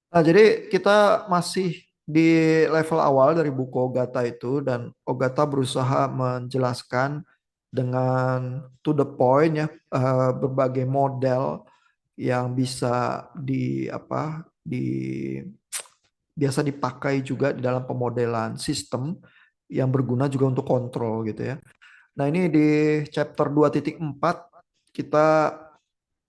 Nah, jadi kita masih di level awal dari buku Ogata itu dan Ogata berusaha menjelaskan dengan to the point ya, berbagai model yang bisa biasa dipakai juga di dalam pemodelan sistem yang berguna juga untuk kontrol gitu ya. Nah, ini di chapter 2.4 kita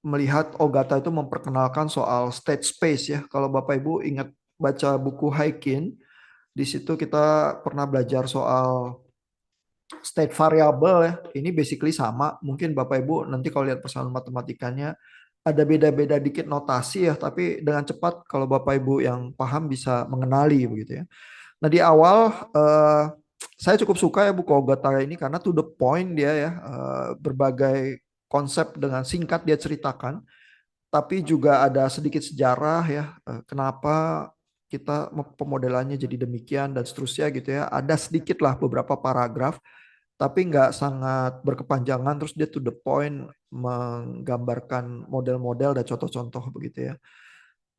melihat Ogata itu memperkenalkan soal state space ya. Kalau Bapak Ibu ingat baca buku Haikin, di situ kita pernah belajar soal state variable ya. Ini basically sama. Mungkin Bapak Ibu nanti kalau lihat persoalan matematikanya ada beda-beda dikit notasi ya, tapi dengan cepat kalau Bapak Ibu yang paham bisa mengenali begitu ya. Nah, di awal saya cukup suka ya buku Ogata ini karena to the point dia ya, berbagai konsep dengan singkat dia ceritakan, tapi juga ada sedikit sejarah ya, kenapa kita pemodelannya jadi demikian dan seterusnya gitu ya. Ada sedikit lah beberapa paragraf, tapi nggak sangat berkepanjangan. Terus dia to the point menggambarkan model-model dan contoh-contoh begitu ya.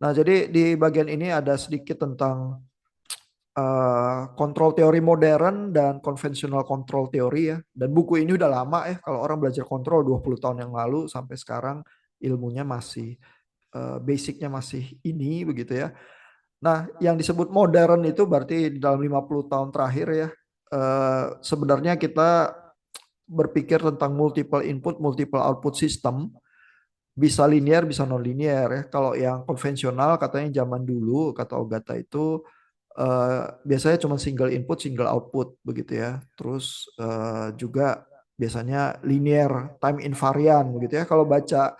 Nah, jadi di bagian ini ada sedikit tentang kontrol teori modern dan konvensional kontrol teori ya. Dan buku ini udah lama ya. Kalau orang belajar kontrol 20 tahun yang lalu sampai sekarang ilmunya masih basicnya masih ini begitu ya. Nah, yang disebut modern itu berarti di dalam 50 tahun terakhir ya. Sebenarnya kita berpikir tentang multiple input, multiple output system, bisa linear, bisa non linear ya. Kalau yang konvensional katanya zaman dulu kata Ogata itu biasanya cuma single input, single output begitu ya. Terus juga biasanya linear, time invariant begitu ya. Kalau baca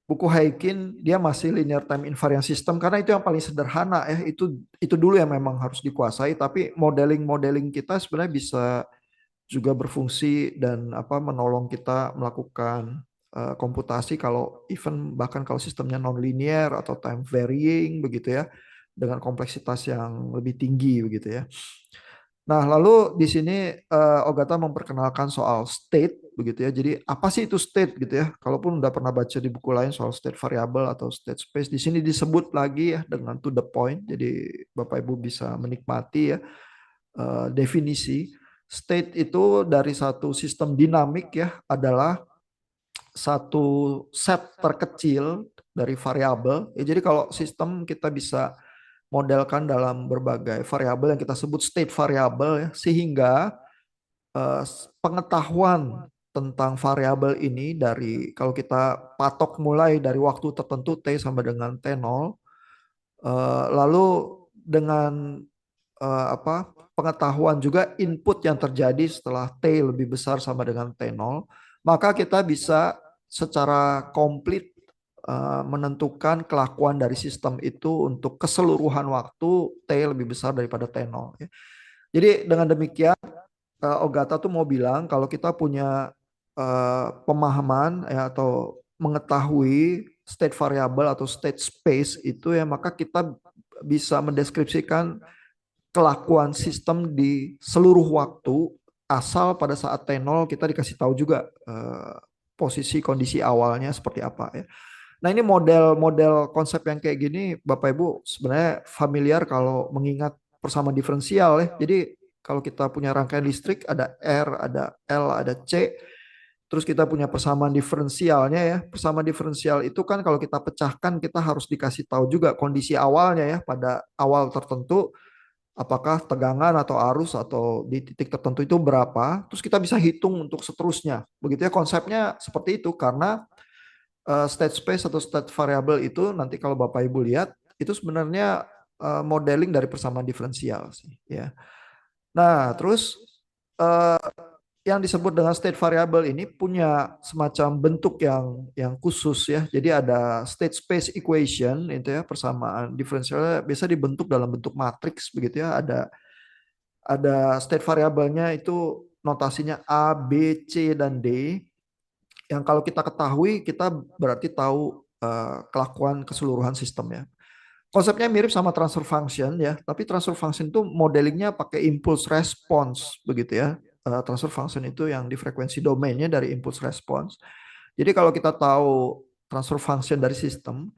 buku Haikin dia masih linear time invariant system karena itu yang paling sederhana ya. Itu dulu yang memang harus dikuasai. Tapi modeling-modeling kita sebenarnya bisa juga berfungsi dan menolong kita melakukan komputasi kalau even bahkan kalau sistemnya non linear atau time varying begitu ya, dengan kompleksitas yang lebih tinggi begitu ya. Nah, lalu di sini Ogata memperkenalkan soal state begitu ya. Jadi apa sih itu state gitu ya? Kalaupun udah pernah baca di buku lain soal state variable atau state space, di sini disebut lagi ya dengan to the point. Jadi Bapak Ibu bisa menikmati ya definisi state itu dari satu sistem dinamik ya adalah satu set terkecil dari variabel. Ya, jadi kalau sistem kita bisa modelkan dalam berbagai variabel yang kita sebut state variable ya, sehingga eh, pengetahuan tentang variabel ini dari kalau kita patok mulai dari waktu tertentu t sama dengan t0, lalu dengan pengetahuan juga input yang terjadi setelah T lebih besar sama dengan T0, maka kita bisa secara komplit menentukan kelakuan dari sistem itu untuk keseluruhan waktu T lebih besar daripada T0 ya. Jadi dengan demikian Ogata tuh mau bilang kalau kita punya pemahaman ya atau mengetahui state variable atau state space itu ya, maka kita bisa mendeskripsikan kelakuan sistem di seluruh waktu asal pada saat T0 kita dikasih tahu juga posisi kondisi awalnya seperti apa ya. Nah, ini model-model konsep yang kayak gini Bapak Ibu sebenarnya familiar kalau mengingat persamaan diferensial ya. Jadi kalau kita punya rangkaian listrik ada R, ada L, ada C, terus kita punya persamaan diferensialnya ya. Persamaan diferensial itu kan kalau kita pecahkan kita harus dikasih tahu juga kondisi awalnya ya pada awal tertentu, apakah tegangan atau arus atau di titik tertentu itu berapa, terus kita bisa hitung untuk seterusnya. Begitu ya konsepnya seperti itu karena state space atau state variable itu nanti kalau Bapak Ibu lihat itu sebenarnya modeling dari persamaan diferensial sih ya. Nah, terus eh, yang disebut dengan state variable ini punya semacam bentuk yang khusus ya. Jadi ada state space equation itu ya, persamaan diferensialnya biasa dibentuk dalam bentuk matriks begitu ya. Ada state variabelnya itu notasinya A, B, C, dan D. Yang kalau kita ketahui, kita berarti tahu kelakuan keseluruhan sistem ya. Konsepnya mirip sama transfer function ya, tapi transfer function itu modelingnya pakai impulse response begitu ya. Transfer function itu yang di frekuensi domainnya dari impulse response. Jadi kalau kita tahu transfer function dari sistem,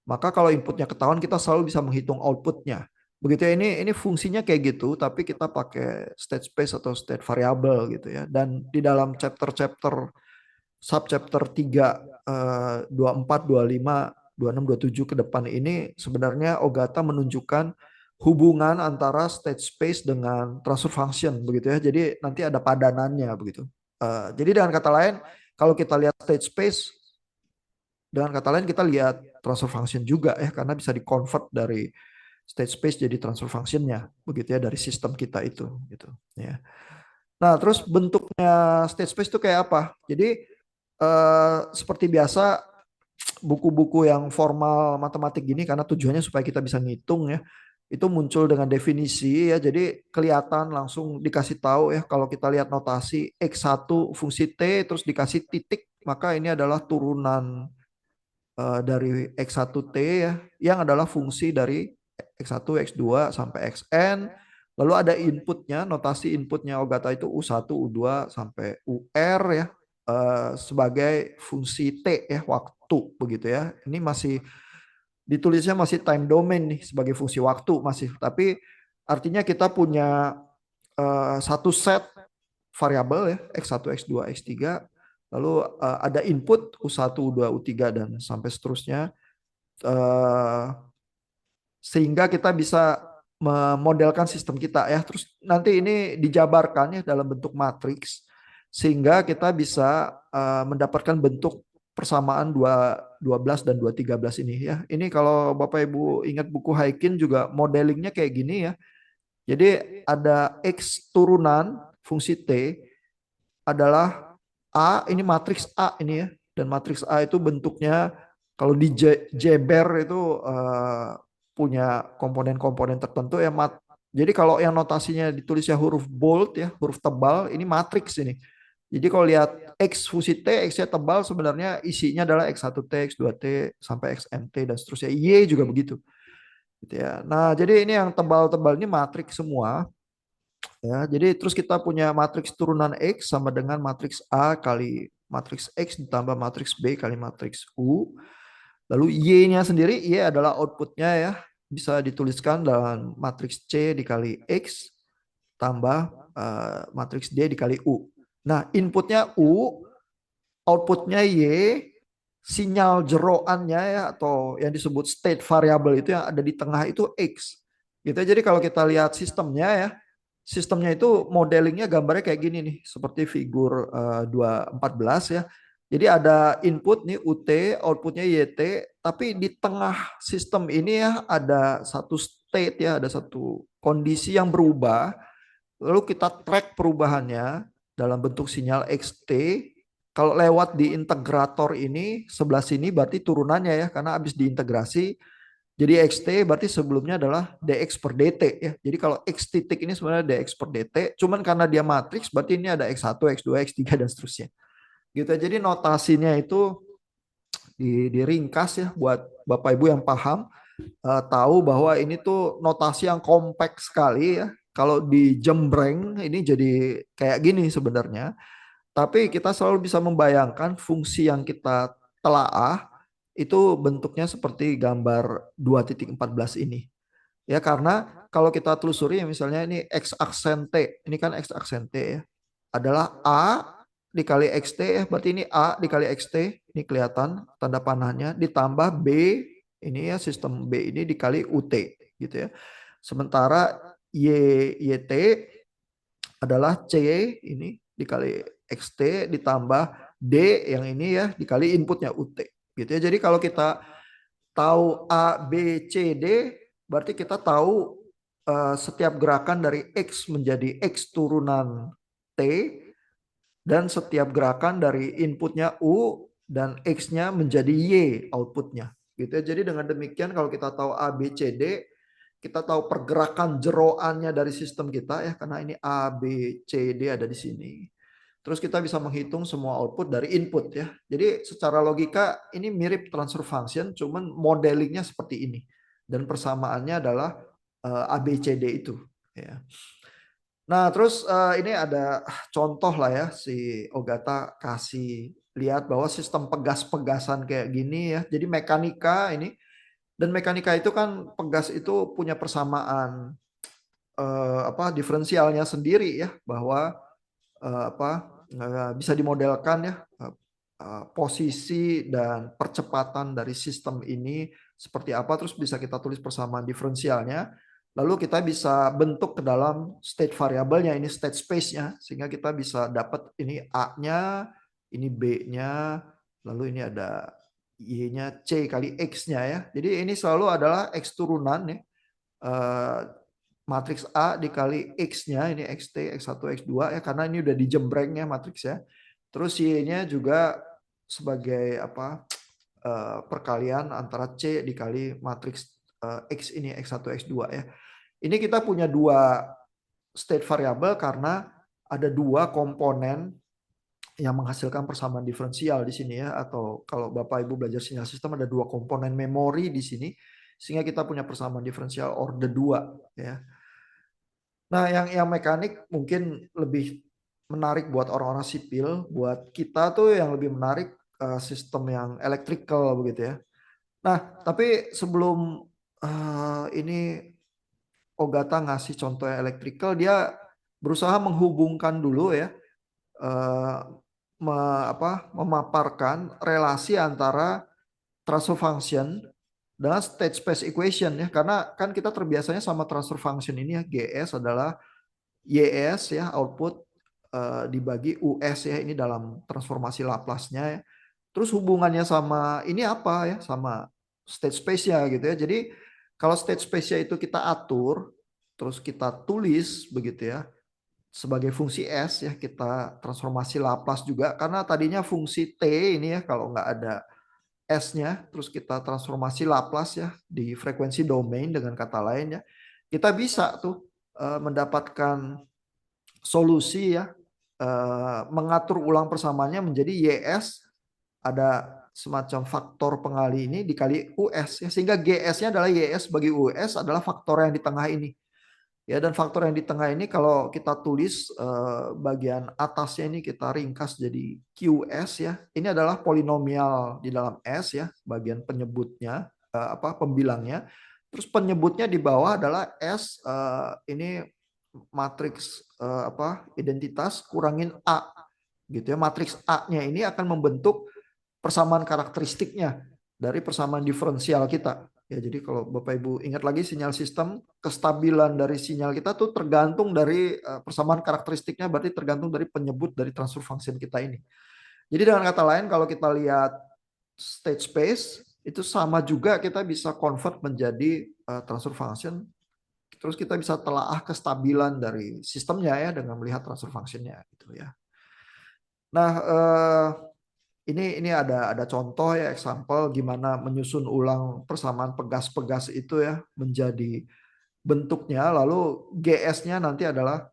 Maka kalau inputnya ketahuan, kita selalu bisa menghitung outputnya. Begitu ya, ini fungsinya kayak gitu, tapi kita pakai state space atau state variable gitu ya. Dan di dalam chapter-chapter subchapter 3, 24, 25, 26, 27 ke depan ini sebenarnya Ogata menunjukkan hubungan antara state space dengan transfer function begitu ya. Jadi nanti ada padanannya begitu. Jadi dengan kata lain, kalau kita lihat state space, dengan kata lain kita lihat transfer function juga ya, karena bisa di-convert dari state space jadi transfer functionnya begitu ya, dari sistem kita itu gitu ya. Nah, terus bentuknya state space itu kayak apa? Jadi seperti biasa, buku-buku yang formal matematik gini, karena tujuannya supaya kita bisa ngitung ya, itu muncul dengan definisi ya. Jadi kelihatan langsung dikasih tahu ya, kalau kita lihat notasi X1 fungsi T terus dikasih titik, maka ini adalah turunan dari X1 T ya, yang adalah fungsi dari X1, X2 sampai Xn. Lalu ada inputnya, notasi inputnya Ogata itu U1, U2 sampai UR ya, sebagai fungsi T ya, waktu begitu ya. Ini masih ditulisnya masih time domain nih, sebagai fungsi waktu masih. Tapi artinya kita punya satu set variabel ya, X1, X2, X3. Lalu ada input U1, U2, U3 dan sampai seterusnya. eh, Sehingga kita bisa memodelkan sistem kita ya. Terus nanti ini dijabarkan ya dalam bentuk matriks, sehingga kita bisa mendapatkan bentuk persamaan 212 dan 213 ini ya. Ini kalau Bapak Ibu ingat buku Haikin juga modelingnya kayak gini ya. Jadi ada X turunan fungsi T adalah A, ini matriks A ini ya. Dan matriks A itu bentuknya kalau di Jeber itu punya komponen-komponen tertentu ya. Jadi kalau yang notasinya ditulisnya huruf bold ya, huruf tebal, ini matriks ini. Jadi kalau lihat X fungsi T, X-nya tebal, sebenarnya isinya adalah X1T, X2T, sampai XNT, dan seterusnya. Y juga begitu. Gitu ya. Nah, jadi ini yang tebal-tebal ini matriks semua. Ya, jadi terus kita punya matriks turunan X sama dengan matriks A kali matriks X ditambah matriks B kali matriks U. Lalu Y-nya sendiri, Y adalah outputnya ya. Bisa dituliskan dalam matriks C dikali X tambah matriks D dikali U. Nah, inputnya U, outputnya Y, sinyal jeroannya ya, atau yang disebut state variable itu yang ada di tengah itu X. Gitu. Jadi kalau kita lihat sistemnya ya, sistemnya itu modelingnya gambarnya kayak gini nih, seperti figur 214 ya. Jadi ada input nih UT, outputnya YT, tapi di tengah sistem ini ya ada satu state ya, ada satu kondisi yang berubah. Lalu kita track perubahannya dalam bentuk sinyal XT. Kalau lewat di integrator ini sebelah sini berarti turunannya ya, karena habis diintegrasi jadi XT berarti sebelumnya adalah DX per DT ya. Jadi kalau X titik ini sebenarnya DX per DT, cuman karena dia matriks berarti ini ada X1, X2, X3 dan seterusnya. Gitu. Jadi notasinya itu diringkas ya buat Bapak Ibu yang paham, tahu bahwa ini tuh notasi yang kompleks sekali ya. Kalau dijembreng ini jadi kayak gini sebenarnya. Tapi kita selalu bisa membayangkan fungsi yang kita telaah itu bentuknya seperti gambar 2.14 ini. Ya, karena kalau kita telusuri ya, misalnya ini X aksen T, ini kan X aksen T ya, adalah A dikali XT ya, berarti ini A dikali XT, ini kelihatan tanda panahnya, ditambah B, ini ya sistem B ini dikali UT gitu ya. Sementara YT adalah C ini dikali XT ditambah D yang ini ya dikali inputnya UT gitu ya. Jadi kalau kita tahu A, B, C, D, berarti kita tahu setiap gerakan dari X menjadi X turunan T, dan setiap gerakan dari inputnya U dan X-nya menjadi Y outputnya. Gitu ya. Jadi dengan demikian kalau kita tahu A, B, C, D, kita tahu pergerakan jeroannya dari sistem kita ya, karena ini A, B, C, D ada di sini. Terus kita bisa menghitung semua output dari input ya. Jadi secara logika ini mirip transfer function, cuman modelingnya seperti ini. Dan persamaannya adalah ABCD itu. Ya. Nah terus ini ada contoh lah ya, si Ogata kasih lihat bahwa sistem pegas-pegasan kayak gini ya. Jadi mekanika ini Dan mekanika itu kan pegas itu punya persamaan diferensialnya sendiri ya, bahwa bisa dimodelkan ya, posisi dan percepatan dari sistem ini seperti apa, terus bisa kita tulis persamaan diferensialnya, lalu kita bisa bentuk ke dalam state variabelnya, ini state space-nya, sehingga kita bisa dapat ini A-nya, ini B-nya, lalu ini ada Y-nya C kali X-nya ya. Jadi ini selalu adalah X turunan ya. Eh, Matriks A dikali X-nya, ini XT, X1, X2 ya, karena ini udah dijembreng ya matriks ya. Terus Y-nya juga sebagai perkalian antara C dikali matriks X ini, X1, X2 ya. Ini kita punya dua state variable karena ada dua komponen yang menghasilkan persamaan diferensial di sini ya, atau kalau Bapak Ibu belajar sinyal sistem ada dua komponen memori di sini, sehingga kita punya persamaan diferensial order 2 ya. Nah, yang mekanik mungkin lebih menarik buat orang-orang sipil, buat kita tuh yang lebih menarik sistem yang electrical begitu ya. Nah, tapi sebelum ini Ogata ngasih contoh yang electrical, dia berusaha menghubungkan dulu ya, eh, memaparkan relasi antara transfer function dengan state space equation ya, karena kan kita terbiasanya sama transfer function ini ya, GS adalah YS ya, output dibagi US ya, ini dalam transformasi Laplace-nya ya. Terus hubungannya sama ini apa ya, sama state space-nya gitu ya. Jadi kalau state space-nya itu kita atur, terus kita tulis begitu ya, sebagai fungsi S ya, kita transformasi Laplace juga, karena tadinya fungsi T ini ya, kalau nggak ada S-nya, terus kita transformasi Laplace ya di frekuensi domain, dengan kata lain ya, kita bisa tuh mendapatkan solusi ya, mengatur ulang persamaannya menjadi YS, ada semacam faktor pengali ini dikali US ya, sehingga GS-nya adalah YS bagi US adalah faktor yang di tengah ini. Ya, dan faktor yang di tengah ini kalau kita tulis bagian atasnya ini kita ringkas jadi QS ya. Ini adalah polinomial di dalam S ya, bagian penyebutnya pembilangnya. Terus penyebutnya di bawah adalah S, ini matriks identitas kurangin A gitu ya. Matriks A-nya ini akan membentuk persamaan karakteristiknya dari persamaan diferensial kita. Ya, jadi kalau Bapak Ibu ingat lagi sinyal sistem, kestabilan dari sinyal kita tuh tergantung dari persamaan karakteristiknya, berarti tergantung dari penyebut dari transfer function kita ini. Jadi dengan kata lain kalau kita lihat state space itu sama juga, kita bisa convert menjadi transfer function. Terus kita bisa telaah kestabilan dari sistemnya ya dengan melihat transfer functionnya gitu ya. Nah, ini ada contoh ya, example gimana menyusun ulang persamaan pegas-pegas itu ya menjadi bentuknya, lalu GS-nya nanti adalah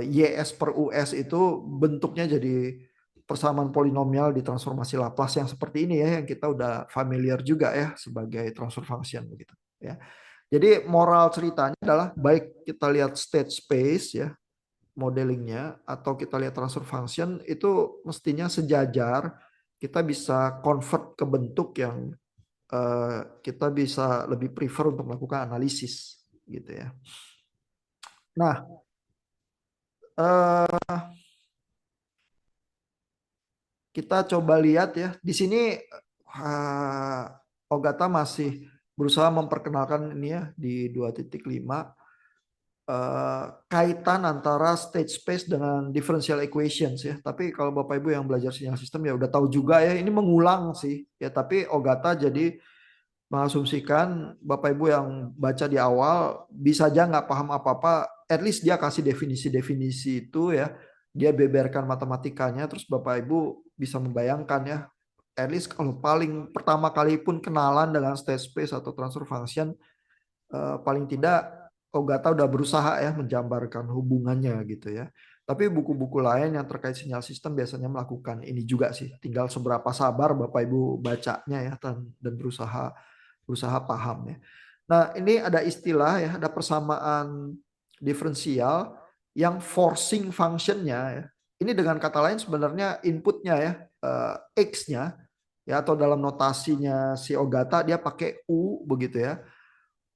YS per US, itu bentuknya jadi persamaan polinomial di transformasi Laplace yang seperti ini ya, yang kita udah familiar juga ya sebagai transfer function begitu ya. Jadi moral ceritanya adalah baik kita lihat state space ya modelingnya, atau kita lihat transfer function, itu mestinya sejajar, kita bisa convert ke bentuk yang kita bisa lebih prefer untuk melakukan analisis gitu ya. Nah, kita coba lihat ya di sini, Ogata masih berusaha memperkenalkan ini ya di 2.5 kaitan antara state space dengan differential equations ya. Tapi kalau Bapak Ibu yang belajar sinyal sistem ya udah tahu juga ya, ini mengulang sih ya, tapi Ogata jadi mengasumsikan Bapak Ibu yang baca di awal bisa aja nggak paham apa-apa, at least dia kasih definisi-definisi itu ya, dia beberkan matematikanya, terus Bapak Ibu bisa membayangkan ya, at least kalau paling pertama kali pun kenalan dengan state space atau transfer function, paling tidak Ogata udah berusaha ya menjambarkan hubungannya gitu ya. Tapi buku-buku lain yang terkait sinyal sistem biasanya melakukan ini juga sih. Tinggal seberapa sabar Bapak Ibu bacanya ya, dan berusaha paham ya. Nah, ini ada istilah ya, ada persamaan diferensial yang forcing functionnya ya. Ini dengan kata lain sebenarnya inputnya ya, X-nya ya, atau dalam notasinya si Ogata dia pakai U begitu ya.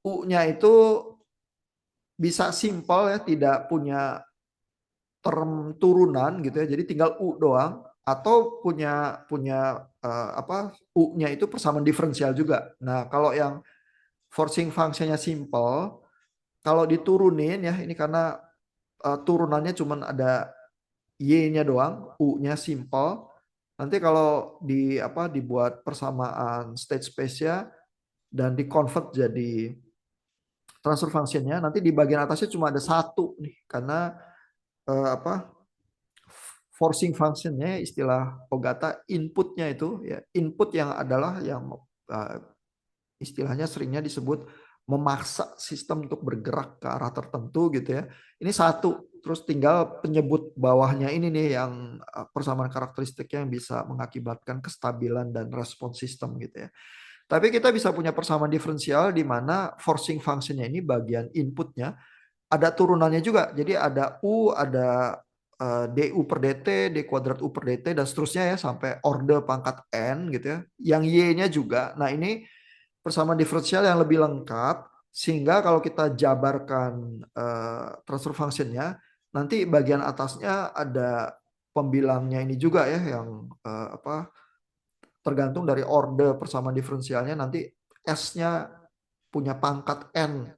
U-nya itu bisa simpel ya, tidak punya term turunan gitu ya. Jadi tinggal U doang, atau punya punya apa, U-nya itu persamaan diferensial juga. Nah, kalau yang forcing functionnya simple, kalau diturunin ya, ini karena turunannya cuma ada Y-nya doang, U-nya simple. Nanti kalau di apa, dibuat persamaan state space-nya dan di convert jadi transfer function-nya, nanti di bagian atasnya cuma ada satu nih, karena apa, forcing function-nya, istilah Ogata, inputnya itu ya, input yang adalah yang istilahnya seringnya disebut memaksa sistem untuk bergerak ke arah tertentu gitu ya. Ini satu, terus tinggal penyebut bawahnya ini nih yang persamaan karakteristiknya yang bisa mengakibatkan kestabilan dan respons sistem gitu ya. Tapi kita bisa punya persamaan diferensial di mana forcing functionnya ini bagian inputnya ada turunannya juga. Jadi ada U, ada DU per DT, D kuadrat U per DT, dan seterusnya ya, sampai orde pangkat N gitu ya. Yang Y-nya juga. Nah, ini persamaan diferensial yang lebih lengkap, sehingga kalau kita jabarkan transfer functionnya, nanti bagian atasnya ada pembilangnya ini juga ya, yang apa, tergantung dari orde persamaan diferensialnya, nanti S-nya punya pangkat N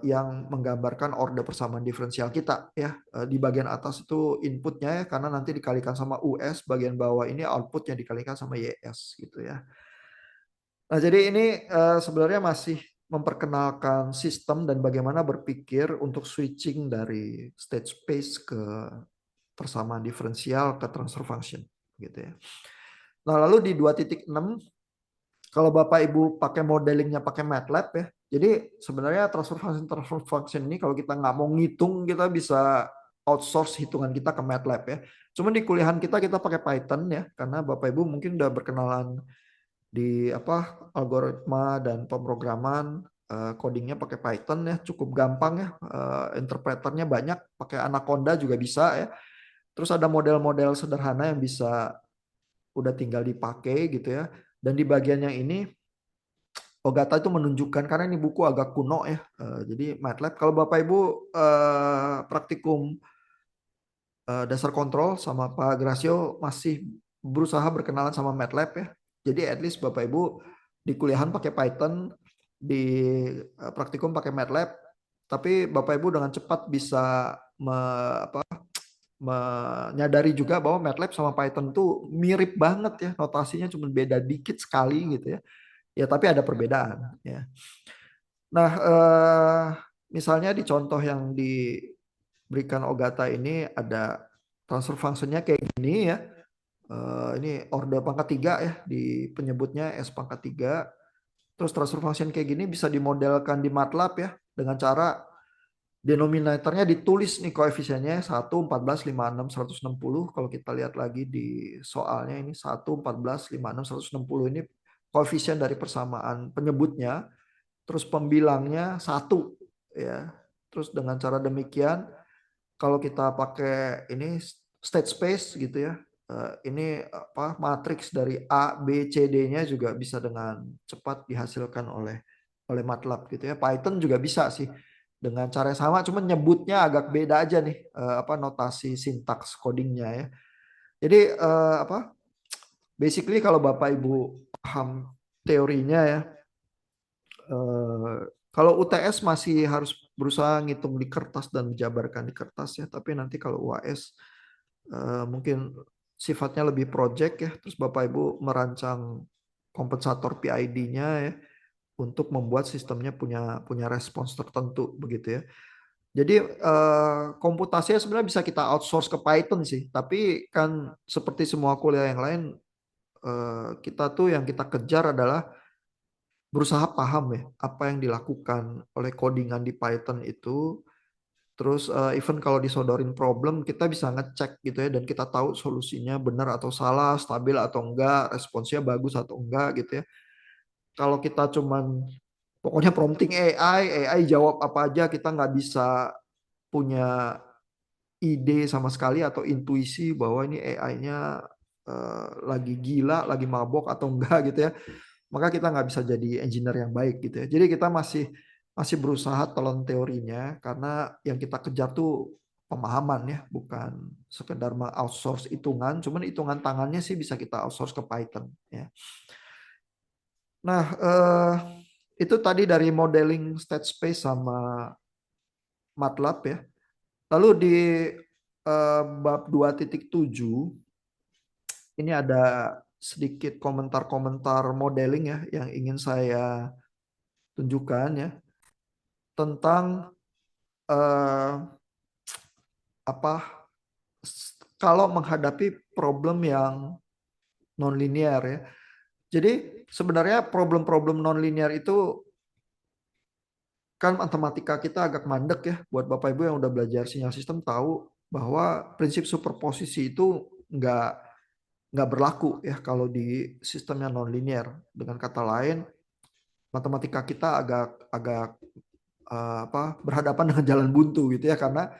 yang menggambarkan orde persamaan diferensial kita ya. Di bagian atas itu inputnya ya, karena nanti dikalikan sama US, bagian bawah ini outputnya dikalikan sama YS gitu ya. Nah, jadi ini sebenarnya masih memperkenalkan sistem dan bagaimana berpikir untuk switching dari state space ke persamaan diferensial ke transfer function gitu ya. Nah, lalu di 2.6, kalau Bapak Ibu pakai modelingnya pakai MATLAB ya. Jadi sebenarnya transfer function ini kalau kita nggak mau ngitung, kita bisa outsource hitungan kita ke MATLAB ya. Cuma di kuliahan kita pakai Python ya, karena Bapak Ibu mungkin udah berkenalan di apa, algoritma dan pemrograman, codingnya pakai Python ya, cukup gampang ya, interpreternya banyak, pakai Anaconda juga bisa ya. Terus ada model-model sederhana yang bisa udah tinggal dipakai gitu ya. Dan di bagian yang ini Ogata itu menunjukkan, karena ini buku agak kuno ya, jadi MATLAB kalau Bapak Ibu praktikum dasar kontrol sama Pak Gracio masih berusaha berkenalan sama MATLAB ya. Jadi at least Bapak Ibu di kuliahan pakai Python, di praktikum pakai MATLAB, tapi Bapak Ibu dengan cepat bisa apa, menyadari juga bahwa MATLAB sama Python tuh mirip banget ya, notasinya cuma beda dikit sekali gitu ya. Ya, tapi ada perbedaan ya. Nah, misalnya di contoh yang diberikan Ogata ini ada transfer functionnya kayak gini ya. Ini orde pangkat 3 ya, di penyebutnya S pangkat 3. Terus transfer function kayak gini bisa dimodelkan di MATLAB ya, dengan cara denominatornya ditulis nih koefisiennya 1, 14, 56, 160. Kalau kita lihat lagi di soalnya ini 1, 14, 56, 160 ini koefisien dari persamaan penyebutnya. Terus pembilangnya 1 ya. Terus dengan cara demikian, kalau kita pakai ini state space gitu ya, ini apa, matriks dari A, B, C, D-nya juga bisa dengan cepat dihasilkan oleh MATLAB gitu ya. Python juga bisa sih dengan cara yang sama, cuma nyebutnya agak beda aja nih, apa, notasi sintaks codingnya ya. Jadi apa, basically kalau Bapak Ibu paham teorinya ya, kalau UTS masih harus berusaha ngitung di kertas dan menjabarkan di kertas ya, tapi nanti kalau UAS mungkin sifatnya lebih project ya, terus Bapak Ibu merancang kompensator PID-nya ya, untuk membuat sistemnya punya punya respons tertentu begitu ya. Jadi komputasinya sebenarnya bisa kita outsource ke Python sih, tapi kan seperti semua kuliah yang lain, kita tuh yang kita kejar adalah berusaha paham ya apa yang dilakukan oleh codingan di Python itu. Terus even kalau disodorin problem, kita bisa ngecek gitu ya, dan kita tahu solusinya benar atau salah, stabil atau enggak, responsnya bagus atau enggak gitu ya. Kalau kita cuman pokoknya prompting AI jawab apa aja, kita nggak bisa punya ide sama sekali atau intuisi bahwa ini AI-nya lagi gila, lagi mabok atau enggak gitu ya, maka kita nggak bisa jadi engineer yang baik gitu ya. Jadi kita masih masih berusaha telan teorinya karena yang kita kejar tuh pemahaman ya, bukan sekedar outsource hitungan. Cuman hitungan tangannya sih bisa kita outsource ke Python ya. Nah, itu tadi dari modeling state space sama MATLAB ya. Lalu di bab 2.7 ini ada sedikit komentar-komentar modeling ya yang ingin saya tunjukkan ya tentang eh, apa kalau menghadapi problem yang non-linear ya. Jadi sebenarnya problem-problem non-linear itu kan matematika kita agak mandek ya. Buat Bapak Ibu yang udah belajar sinyal sistem tahu bahwa prinsip superposisi itu nggak berlaku ya kalau di sistem yang non-linear. Dengan kata lain, matematika kita agak agak berhadapan dengan jalan buntu gitu ya karena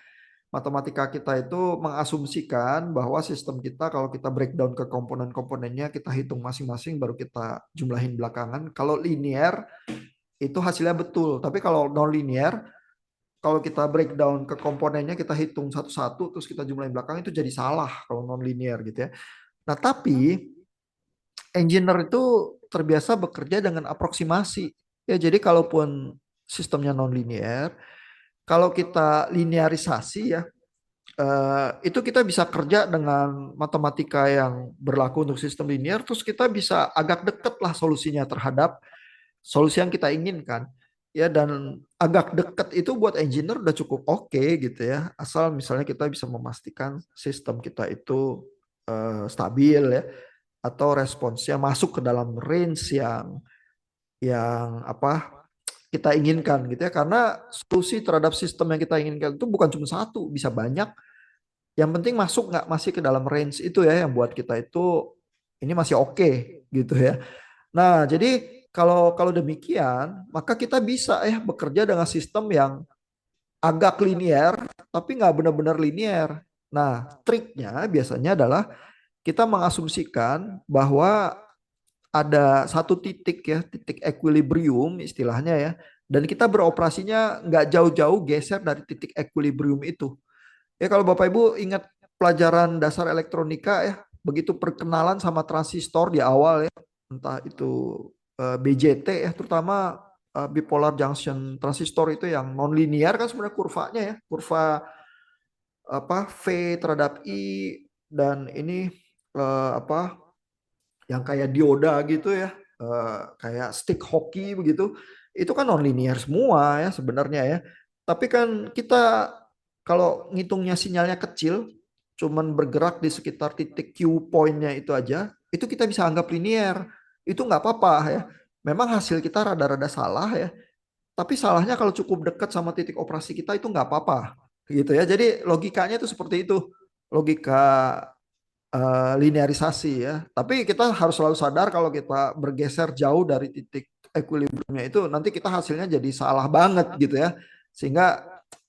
matematika kita itu mengasumsikan bahwa sistem kita kalau kita breakdown ke komponen-komponennya kita hitung masing-masing baru kita jumlahin belakangan. Kalau linear itu hasilnya betul, tapi kalau non linear kalau kita breakdown ke komponennya kita hitung satu-satu terus kita jumlahin belakang itu jadi salah kalau non linear gitu ya. Nah, tapi engineer itu terbiasa bekerja dengan aproksimasi. Ya, jadi kalaupun sistemnya non linear, kalau kita linearisasi ya, itu kita bisa kerja dengan matematika yang berlaku untuk sistem linear, terus kita bisa agak deket lah solusinya terhadap solusi yang kita inginkan. Ya, dan agak deket itu buat engineer udah cukup oke gitu ya. Asal misalnya kita bisa memastikan sistem kita itu stabil ya, atau responsnya masuk ke dalam range yang apa kita inginkan gitu ya. Karena solusi terhadap sistem yang kita inginkan itu bukan cuma satu, bisa banyak. Yang penting masuk nggak masih ke dalam range itu ya yang buat kita itu ini masih oke gitu ya. Nah, jadi kalau kalau demikian, maka kita bisa ya bekerja dengan sistem yang agak linear, tapi nggak benar-benar linear. Nah, triknya biasanya adalah kita mengasumsikan bahwa ada satu titik ya, titik equilibrium istilahnya ya, dan kita beroperasinya nggak jauh-jauh geser dari titik equilibrium itu. Ya kalau Bapak Ibu ingat pelajaran dasar elektronika ya, begitu perkenalan sama transistor di awal ya, entah itu BJT ya, terutama bipolar junction transistor itu yang non linear kan sebenarnya kurvanya ya, kurva V terhadap I dan ini apa yang kayak dioda gitu ya, kayak stick hoki begitu, itu kan non linear semua ya sebenarnya ya. Tapi kan kita kalau ngitungnya sinyalnya kecil, cuman bergerak di sekitar titik Q point-nya itu aja, itu kita bisa anggap linear. Itu nggak apa-apa ya. Memang hasil kita rada-rada salah ya, tapi salahnya kalau cukup dekat sama titik operasi kita itu nggak apa-apa gitu ya. Jadi logikanya itu seperti itu. Logika linearisasi ya. Tapi kita harus selalu sadar kalau kita bergeser jauh dari titik equilibriumnya itu nanti kita hasilnya jadi salah banget gitu ya. Sehingga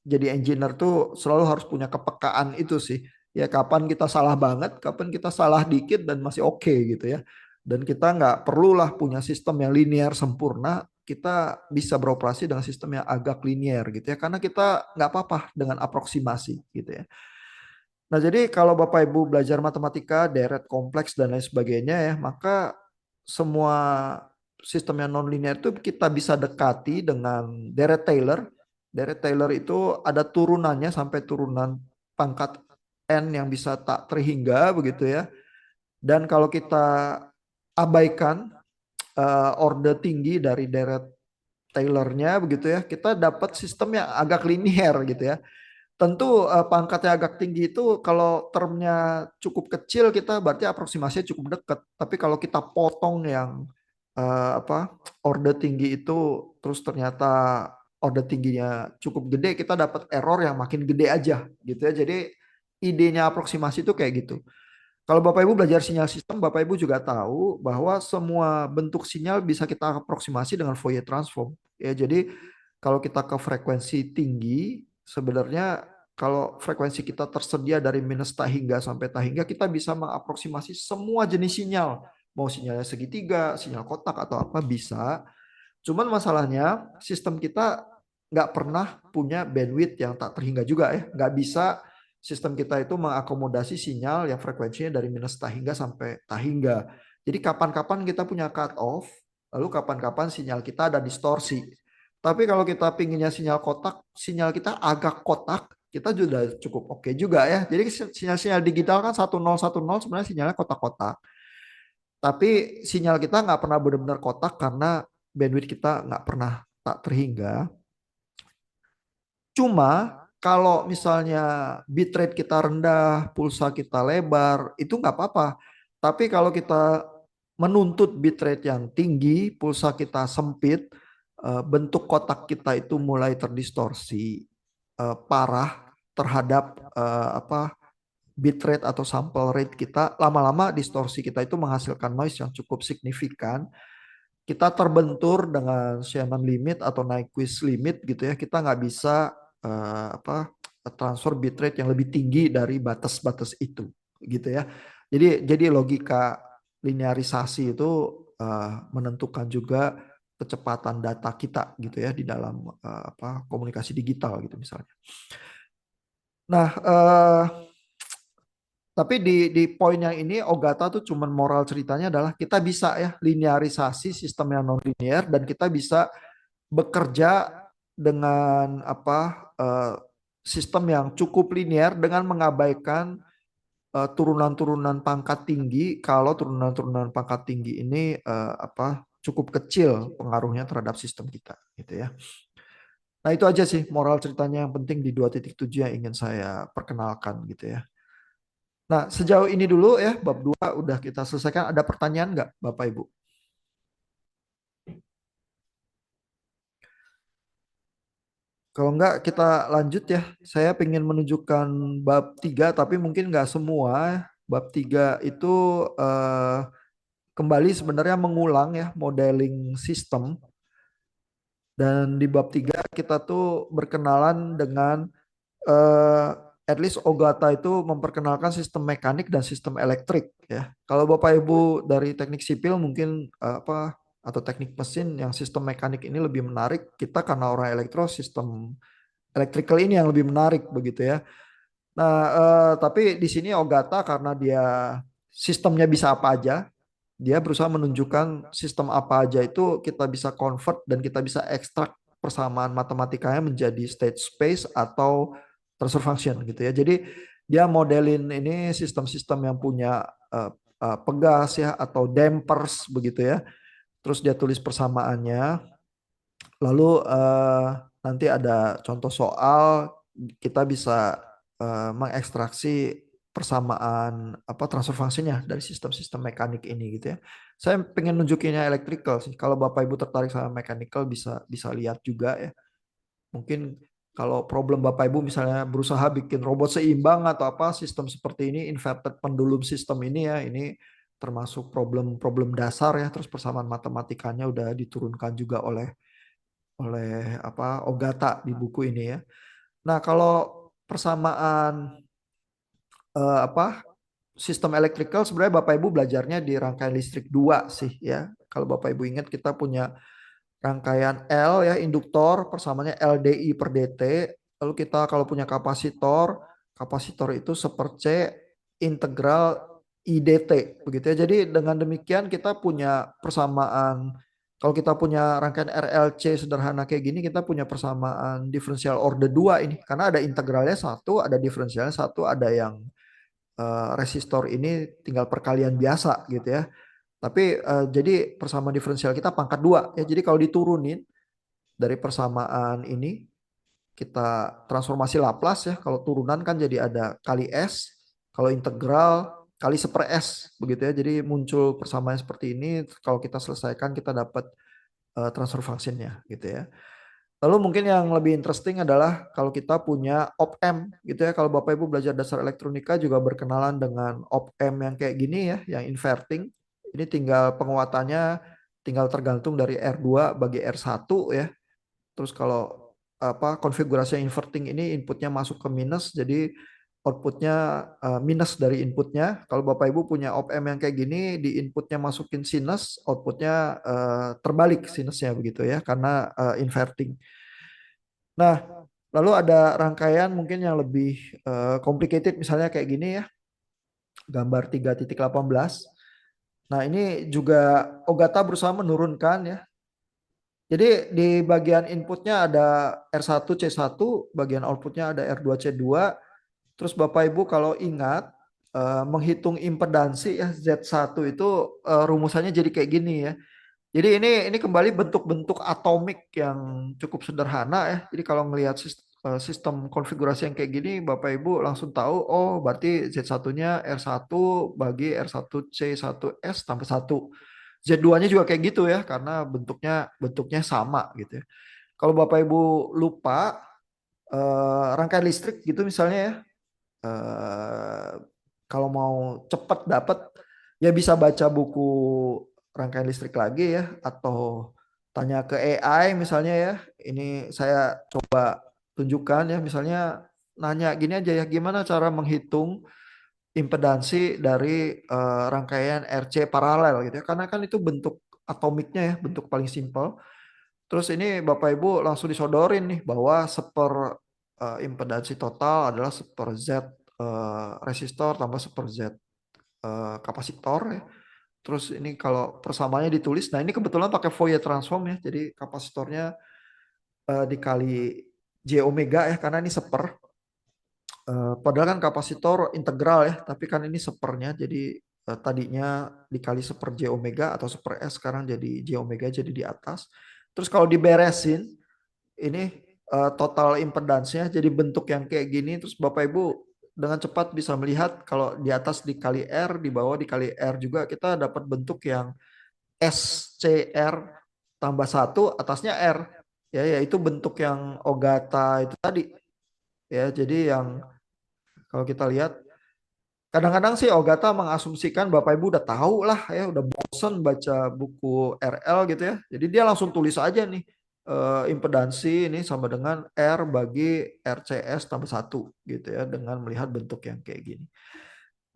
jadi engineer tuh selalu harus punya kepekaan itu sih. Ya kapan kita salah banget, kapan kita salah dikit dan masih oke gitu ya. Dan kita nggak perlulah punya sistem yang linear sempurna. Kita bisa beroperasi dengan sistem yang agak linear gitu ya. Karena kita nggak apa-apa dengan aproksimasi gitu ya. Nah, jadi kalau Bapak Ibu belajar matematika, deret kompleks dan lain sebagainya ya, maka semua sistem yang nonlinear itu kita bisa dekati dengan deret Taylor. Deret Taylor itu ada turunannya sampai turunan pangkat n yang bisa tak terhingga begitu ya. Dan kalau kita abaikan orde tinggi dari deret Taylornya begitu ya, kita dapat sistem yang agak linear gitu ya. Tentu pangkatnya agak tinggi itu kalau termnya cukup kecil kita berarti aproksimasinya cukup dekat. Tapi kalau kita potong yang orde tinggi itu terus ternyata orde tingginya cukup gede, kita dapat error yang makin gede aja gitu ya. Jadi idenya aproksimasi itu kayak gitu. Kalau Bapak Ibu belajar sinyal sistem, Bapak Ibu juga tahu bahwa semua bentuk sinyal bisa kita aproksimasi dengan Fourier transform. Ya, jadi kalau kita ke frekuensi tinggi, sebenarnya kalau frekuensi kita tersedia dari minus tak hingga sampai tak hingga, kita bisa mengaproksimasi semua jenis sinyal. Mau sinyalnya segitiga, sinyal kotak atau apa bisa. Cuman masalahnya sistem kita nggak pernah punya bandwidth yang tak terhingga juga ya. Nggak bisa sistem kita itu mengakomodasi sinyal yang frekuensinya dari minus tak hingga sampai tak hingga. Jadi kapan-kapan kita punya cut off, lalu kapan-kapan sinyal kita ada distorsi. Tapi kalau kita pinginnya sinyal kotak, sinyal kita agak kotak, kita sudah cukup oke juga ya. Jadi sinyal-sinyal digital kan 1010 sebenarnya sinyalnya kotak-kotak. Tapi sinyal kita nggak pernah benar-benar kotak karena bandwidth kita nggak pernah tak terhingga. Cuma kalau misalnya bitrate kita rendah, pulsa kita lebar, itu nggak apa-apa. Tapi kalau kita menuntut bitrate yang tinggi, pulsa kita sempit, bentuk kotak kita itu mulai terdistorsi parah terhadap apa bitrate atau sample rate kita, lama-lama distorsi kita itu menghasilkan noise yang cukup signifikan. Kita terbentur dengan Shannon limit atau Nyquist limit gitu ya. Kita nggak bisa apa transfer bitrate yang lebih tinggi dari batas-batas itu gitu ya. Jadi logika linearisasi itu menentukan juga kecepatan data kita gitu ya di dalam apa komunikasi digital gitu misalnya. Nah, tapi di poin yang ini Ogata tuh cuman moral ceritanya adalah kita bisa ya linearisasi sistem yang non linear dan kita bisa bekerja dengan apa sistem yang cukup linear dengan mengabaikan turunan-turunan pangkat tinggi kalau turunan-turunan pangkat tinggi ini apa cukup kecil pengaruhnya terhadap sistem kita gitu ya. Nah, itu aja sih moral ceritanya yang penting di 2.7 yang ingin saya perkenalkan gitu ya. Nah, sejauh ini dulu ya, bab 2 udah kita selesaikan. Ada pertanyaan nggak, Bapak Ibu? Kalau nggak, kita lanjut ya. Saya ingin menunjukkan bab 3, tapi mungkin nggak semua. Bab 3 itu eh, kembali sebenarnya mengulang ya, modeling sistem. Dan di bab 3 kita tuh berkenalan dengan eh, at least Ogata itu memperkenalkan sistem mekanik dan sistem elektrik ya. Kalau Bapak Ibu dari teknik sipil mungkin apa atau teknik mesin yang sistem mekanik ini lebih menarik. Kita karena orang elektro sistem electrical ini yang lebih menarik begitu ya. Nah, tapi di sini Ogata karena dia sistemnya bisa apa aja, dia berusaha menunjukkan sistem apa aja itu kita bisa convert dan kita bisa ekstrak persamaan matematikanya menjadi state space atau transfer function gitu ya. Jadi dia modelin ini sistem-sistem yang punya pegas ya atau dampers begitu ya. Terus dia tulis persamaannya. Lalu nanti ada contoh soal kita bisa mengekstraksi persamaan apa transfer fungsinya dari sistem-sistem mekanik ini gitu ya. Saya pengen nunjukinnya electrical sih. Kalau Bapak Ibu tertarik sama mechanical bisa bisa lihat juga ya. Mungkin kalau problem Bapak Ibu misalnya berusaha bikin robot seimbang atau apa sistem seperti ini inverted pendulum sistem ini ya ini termasuk problem-problem dasar ya terus persamaan matematikanya udah diturunkan juga oleh apa Ogata di buku ini ya. Nah, kalau persamaan apa sistem electrical sebenarnya Bapak Ibu belajarnya di rangkaian listrik 2 sih ya. Kalau Bapak Ibu ingat kita punya rangkaian L ya induktor persamaannya LDI per DT. Lalu kita kalau punya kapasitor, kapasitor itu seper C integral IDT begitu ya. Jadi dengan demikian kita punya persamaan kalau kita punya rangkaian RLC sederhana kayak gini kita punya persamaan diferensial order 2 ini karena ada integralnya satu, ada diferensialnya satu, ada yang resistor ini tinggal perkalian biasa gitu ya. Tapi jadi persamaan diferensial kita pangkat 2 ya. Jadi kalau diturunin dari persamaan ini kita transformasi Laplace ya. Kalau turunan kan jadi ada kali S, kalau integral kali seper S begitu ya. Jadi muncul persamaan seperti ini. Kalau kita selesaikan kita dapat transfer functionnya gitu ya. Lalu mungkin yang lebih interesting adalah kalau kita punya op-amp gitu ya. Kalau Bapak Ibu belajar dasar elektronika juga berkenalan dengan op-amp yang kayak gini ya, yang inverting. Ini tinggal penguatannya tinggal tergantung dari R2 bagi R1 ya. Terus kalau apa konfigurasi yang inverting ini inputnya masuk ke minus, jadi outputnya minus dari inputnya. Kalau Bapak Ibu punya op amp yang kayak gini, di inputnya masukin sinus, outputnya terbalik sinusnya begitu ya, karena inverting. Nah, lalu ada rangkaian mungkin yang lebih complicated, misalnya kayak gini ya, gambar 3.18. Nah, ini juga Ogata berusaha menurunkan ya. Jadi di bagian inputnya ada R1C1, bagian outputnya ada R2C2. Terus Bapak Ibu kalau ingat menghitung impedansi ya Z1 itu rumusannya jadi kayak gini ya. Jadi ini kembali bentuk-bentuk atomik yang cukup sederhana ya. Jadi kalau melihat sistem konfigurasi yang kayak gini, Bapak Ibu langsung tahu, oh berarti Z1-nya R1 bagi R1C1S tambah 1. Z2-nya juga kayak gitu ya, karena bentuknya sama gitu ya. Kalau Bapak Ibu lupa rangkaian listrik gitu misalnya ya, eh, kalau mau cepet dapat ya bisa baca buku rangkaian listrik lagi ya, atau tanya ke AI misalnya ya. Ini saya coba tunjukkan ya, misalnya nanya gini aja ya, gimana cara menghitung impedansi dari rangkaian RC paralel gitu ya, karena kan itu bentuk atomiknya ya, bentuk paling simpel. Terus ini Bapak Ibu langsung disodorin nih bahwa impedansi total adalah seper Z resistor tambah seper Z kapasitor ya. Terus ini kalau persamaannya ditulis, nah ini kebetulan pakai Fourier transform ya, jadi kapasitornya dikali J omega ya, karena ini seper. Padahal kan kapasitor integral ya, tapi kan ini sepernya, jadi tadinya dikali seper J omega atau seper S, sekarang jadi J omega, jadi di atas. Terus kalau diberesin, ini total impedansnya jadi bentuk yang kayak gini. Terus Bapak Ibu dengan cepat bisa melihat kalau di atas dikali R, di bawah dikali R juga, kita dapat bentuk yang SCR tambah 1 atasnya R. Ya, yaitu bentuk yang Ogata itu tadi. Ya, jadi yang kalau kita lihat, kadang-kadang sih Ogata mengasumsikan Bapak Ibu udah tahu lah ya, udah bosen baca buku RL gitu ya. Jadi dia langsung tulis aja nih impedansi ini sama dengan R bagi RCS tambah 1 gitu ya, dengan melihat bentuk yang kayak gini.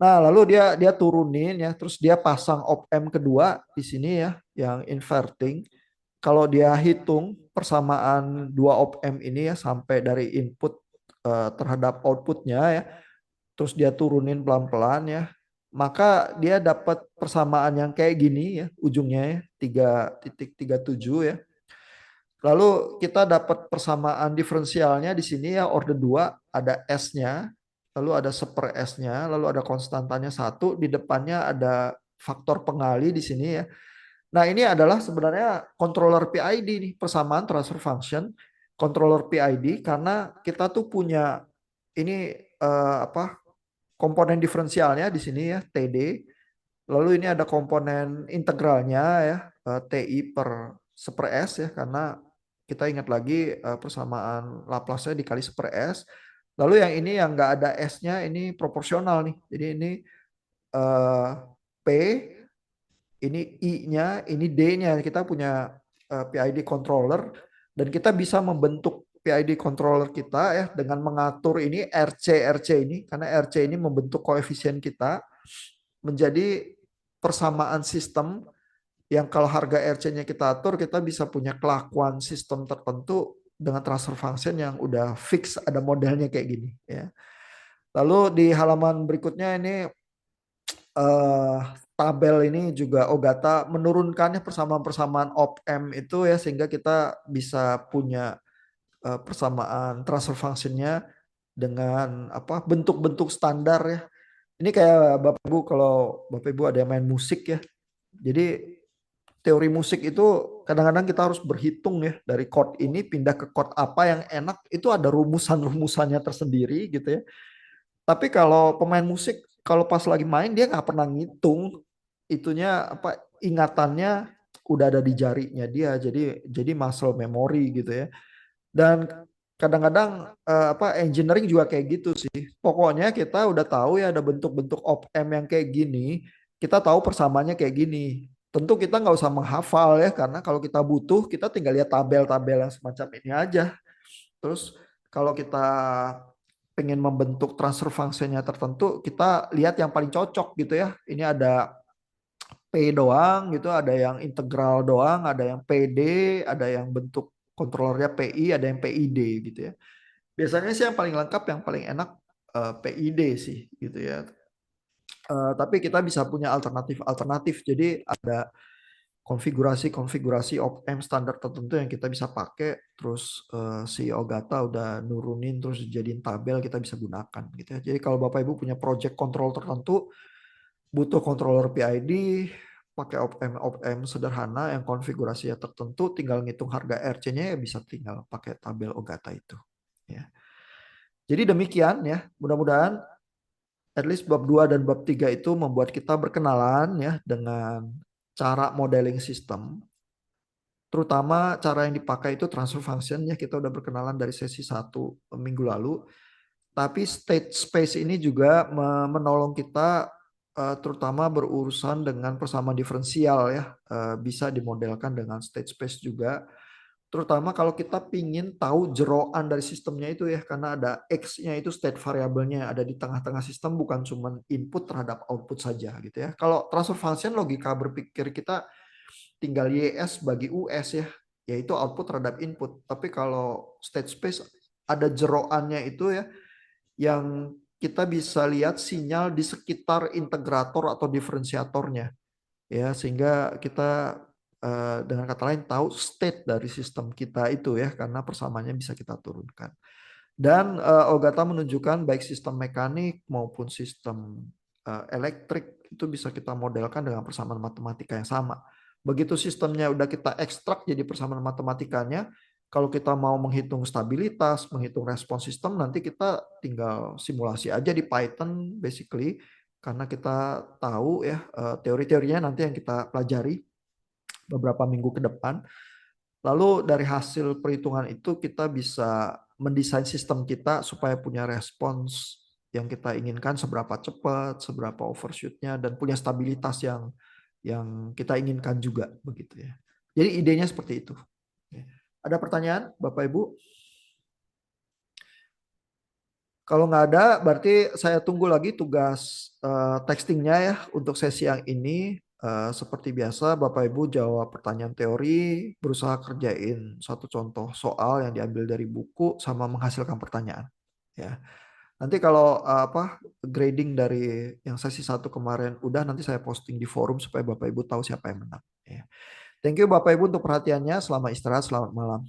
Nah, lalu dia dia turunin ya, terus dia pasang op amp kedua di sini ya, yang inverting. Kalau dia hitung persamaan dua op amp ini ya, sampai dari input terhadap outputnya ya, terus dia turunin pelan-pelan ya, maka dia dapat persamaan yang kayak gini ya, ujungnya ya 3.37 ya. Lalu kita dapat persamaan diferensialnya di sini ya, order 2 ada S-nya, lalu ada seper S-nya, lalu ada konstantanya 1, di depannya ada faktor pengali di sini ya. Nah, ini adalah sebenarnya controller PID nih, persamaan transfer function controller PID, karena kita tuh punya ini apa, komponen diferensialnya di sini ya, TD. Lalu ini ada komponen integralnya ya, TI per seper S ya, karena kita ingat lagi persamaan Laplace-nya dikali seper S. Lalu yang ini yang nggak ada S-nya ini proporsional nih. Jadi ini eh, P, ini I-nya, ini D-nya. Kita punya PID controller dan kita bisa membentuk PID controller kita ya dengan mengatur ini RC ini, karena RC ini membentuk koefisien kita menjadi persamaan sistem yang kalau harga RC-nya kita atur, kita bisa punya kelakuan sistem tertentu dengan transfer function yang udah fix, ada modelnya kayak gini ya. Lalu di halaman berikutnya ini eh, tabel ini juga Ogata menurunkannya persamaan-persamaan op-amp itu ya, sehingga kita bisa punya persamaan transfer functionnya dengan apa, bentuk-bentuk standar ya. Ini kayak Bapak Ibu, kalau Bapak Ibu ada yang main musik ya. Jadi teori musik itu kadang-kadang kita harus berhitung ya, dari chord ini pindah ke chord apa yang enak, itu ada rumusan-rumusannya tersendiri gitu ya. Tapi kalau pemain musik kalau pas lagi main dia nggak pernah ngitung itunya apa, ingatannya udah ada di jarinya dia, jadi muscle memory gitu ya. Dan kadang-kadang apa, engineering juga kayak gitu sih. Pokoknya kita udah tahu ya ada bentuk-bentuk op amp yang kayak gini, kita tahu persamaannya kayak gini. Tentu kita nggak usah menghafal ya, karena kalau kita butuh kita tinggal lihat tabel-tabel yang semacam ini aja. Terus kalau kita pengen membentuk transfer functionnya tertentu, kita lihat yang paling cocok gitu ya. Ini ada P doang gitu, ada yang integral doang, ada yang PD, ada yang bentuk kontrolernya PI, ada yang PID gitu ya. Biasanya sih yang paling lengkap, yang paling enak PID sih gitu ya. Tapi kita bisa punya alternatif-alternatif. Jadi ada konfigurasi-konfigurasi op-amp standar tertentu yang kita bisa pakai. Terus si Ogata udah nurunin terus jadiin tabel, kita bisa gunakan gitu ya. Jadi kalau Bapak Ibu punya project control tertentu, butuh controller PID, pakai op-amp sederhana yang konfigurasinya tertentu, tinggal ngitung harga RC-nya ya bisa tinggal pakai tabel Ogata itu. Ya. Jadi demikian ya, mudah-mudahan at least bab 2 dan bab 3 itu membuat kita berkenalan ya dengan cara modeling sistem. Terutama cara yang dipakai itu transfer function ya, kita udah berkenalan dari sesi 1 minggu lalu. Tapi state space ini juga menolong kita terutama berurusan dengan persamaan diferensial ya, bisa dimodelkan dengan state space juga. Terutama kalau kita pingin tahu jeroan dari sistemnya itu ya, karena ada X-nya itu state variabelnya ada di tengah-tengah sistem, bukan cuma input terhadap output saja gitu ya. Kalau transfer function logika berpikir kita tinggal YS bagi US ya, yaitu output terhadap input. Tapi kalau state space ada jeroannya itu ya, yang kita bisa lihat sinyal di sekitar integrator atau diferensiatornya ya, sehingga kita dengan kata lain tahu state dari sistem kita itu ya, karena persamaannya bisa kita turunkan. Dan Ogata menunjukkan baik sistem mekanik maupun sistem elektrik itu bisa kita modelkan dengan persamaan matematika yang sama. Begitu sistemnya udah kita ekstrak jadi persamaan matematikanya, kalau kita mau menghitung stabilitas, menghitung respons sistem, nanti kita tinggal simulasi aja di Python basically, karena kita tahu ya teori-teorinya nanti yang kita pelajari beberapa minggu ke depan. Lalu dari hasil perhitungan itu kita bisa mendesain sistem kita supaya punya respons yang kita inginkan, seberapa cepat, seberapa overshootnya, dan punya stabilitas yang kita inginkan juga begitu ya. Jadi idenya seperti itu. Ada pertanyaan Bapak Ibu? Kalau nggak ada, berarti saya tunggu lagi tugas textingnya ya untuk sesi yang ini. Seperti biasa, Bapak Ibu jawab pertanyaan teori, berusaha kerjain satu contoh soal yang diambil dari buku, sama menghasilkan pertanyaan. Ya, nanti kalau grading dari yang sesi 1 kemarin udah, nanti saya posting di forum supaya Bapak Ibu tahu siapa yang menang. Ya. Thank you Bapak Ibu untuk perhatiannya. Selamat istirahat, selamat malam.